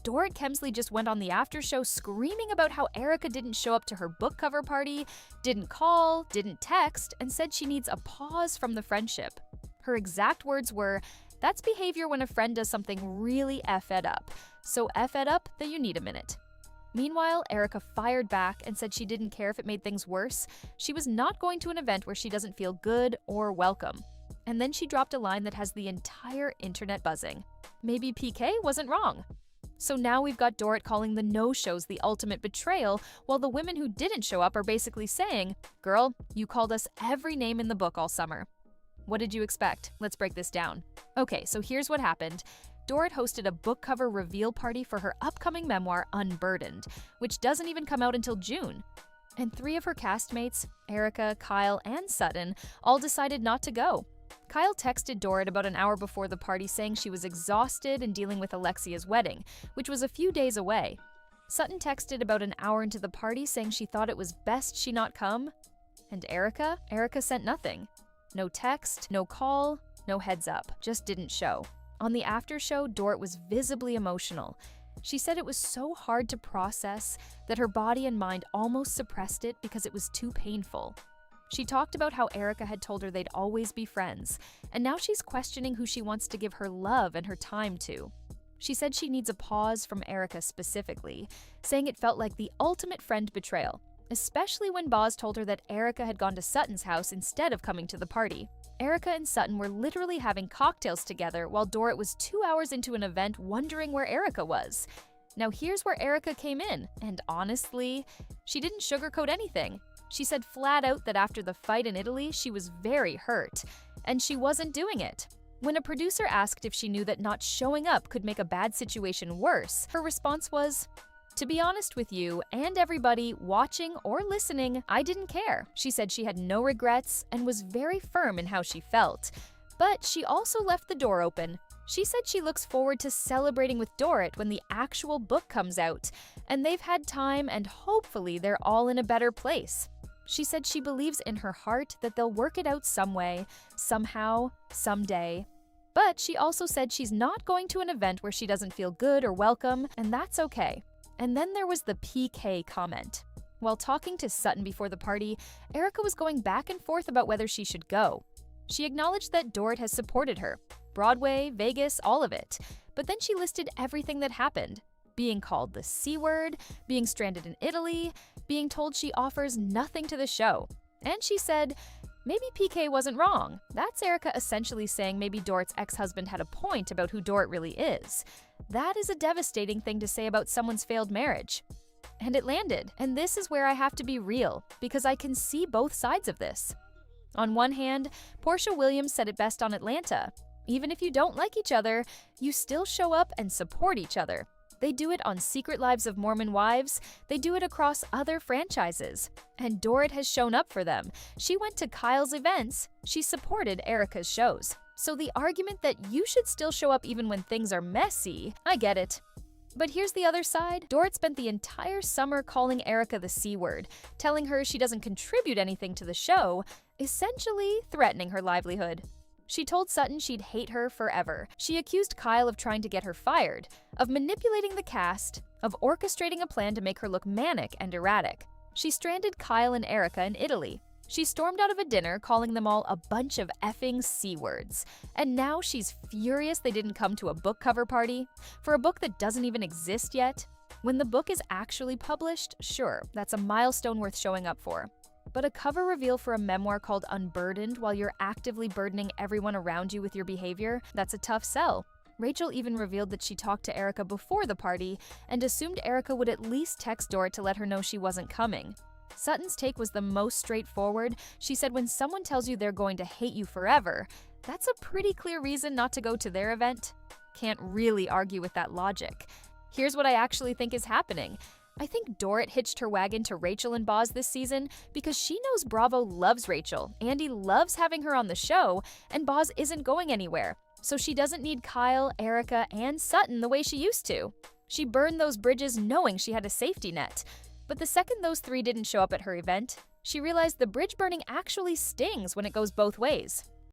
Dorit Kemsley just went on the after show screaming about how Erika didn't show up to her book cover party, didn't call, didn't text, and said she needs a pause from the friendship. Her exact words were, "That's behavior when a friend does something really F-ed up. So F-ed up that you need a minute." Meanwhile, Erika fired back and said she didn't care if it made things worse. She was not going to an event where she doesn't feel good or welcome. And then she dropped a line that has the entire internet buzzing. Maybe PK wasn't wrong. So now we've got Dorit calling the no-shows the ultimate betrayal, while the women who didn't show up are basically saying, "Girl, you called us every name in the book all summer." What did you expect? Let's break this down. Okay, so here's what happened. Dorit hosted a book cover reveal party for her upcoming memoir, Unburdened, which doesn't even come out until June. And 3 of her castmates, Erika, Kyle, and Sutton, all decided not to go. Kyle texted Dorit about an hour before the party saying she was exhausted and dealing with Alexia's wedding, which was a few days away. Sutton texted about an hour into the party saying she thought it was best she not come. And Erika sent nothing. No text, no call, no heads up, just didn't show. On the after show, Dorit was visibly emotional. She said it was so hard to process that her body and mind almost suppressed it because it was too painful. She talked about how Erika had told her they'd always be friends, and now she's questioning who she wants to give her love and her time to. She said she needs a pause from Erika specifically, saying it felt like the ultimate friend betrayal, especially when Boz told her that Erika had gone to Sutton's house instead of coming to the party. Erika and Sutton were literally having cocktails together while Dorit was 2 hours into an event wondering where Erika was. Now here's where Erika came in, and honestly, she didn't sugarcoat anything. She said flat out that after the fight in Italy, she was very hurt, and she wasn't doing it. When a producer asked if she knew that not showing up could make a bad situation worse, her response was, "To be honest with you and everybody watching or listening, I didn't care." She said she had no regrets and was very firm in how she felt. But she also left the door open. She said she looks forward to celebrating with Dorit when the actual book comes out, and they've had time and hopefully they're all in a better place. She said she believes in her heart that they'll work it out some way, somehow, someday. But she also said she's not going to an event where she doesn't feel good or welcome, and that's okay. And then there was the PK comment. While talking to Sutton before the party, Erika was going back and forth about whether she should go. She acknowledged that Dorit has supported her. Broadway, Vegas, all of it. But then she listed everything that happened. Being called the C word, being stranded in Italy, being told she offers nothing to the show. And she said, maybe PK wasn't wrong. That's Erika essentially saying maybe Dorit's ex-husband had a point about who Dorit really is. That is a devastating thing to say about someone's failed marriage. And it landed. And this is where I have to be real, because I can see both sides of this. On one hand, Portia Williams said it best on Atlanta. Even if you don't like each other, you still show up and support each other. They do it on Secret Lives of Mormon Wives. They do it across other franchises. And Dorit has shown up for them. She went to Kyle's events. She supported Erika's shows. So the argument that you should still show up even when things are messy, I get it. But here's the other side. Dorit spent the entire summer calling Erika the C word, telling her she doesn't contribute anything to the show, essentially threatening her livelihood. She told Sutton she'd hate her forever. She accused Kyle of trying to get her fired, of manipulating the cast, of orchestrating a plan to make her look manic and erratic. She stranded Kyle and Erika in Italy. She stormed out of a dinner calling them all a bunch of effing C words. And now she's furious they didn't come to a book cover party for a book that doesn't even exist yet. When the book is actually published, sure, that's a milestone worth showing up for. But a cover reveal for a memoir called Unburdened while you're actively burdening everyone around you with your behavior, that's a tough sell. Rachel even revealed that she talked to Erika before the party and assumed Erika would at least text Dorit to let her know she wasn't coming. Sutton's take was the most straightforward. She said when someone tells you they're going to hate you forever, that's a pretty clear reason not to go to their event. Can't really argue with that logic. Here's what I actually think is happening. I think Dorit hitched her wagon to Rachel and Boz this season because she knows Bravo loves Rachel, Andy loves having her on the show, and Boz isn't going anywhere. So she doesn't need Kyle, Erika, and Sutton the way she used to. She burned those bridges knowing she had a safety net. But the second those 3 didn't show up at her event, she realized the bridge burning actually stings when it goes both ways.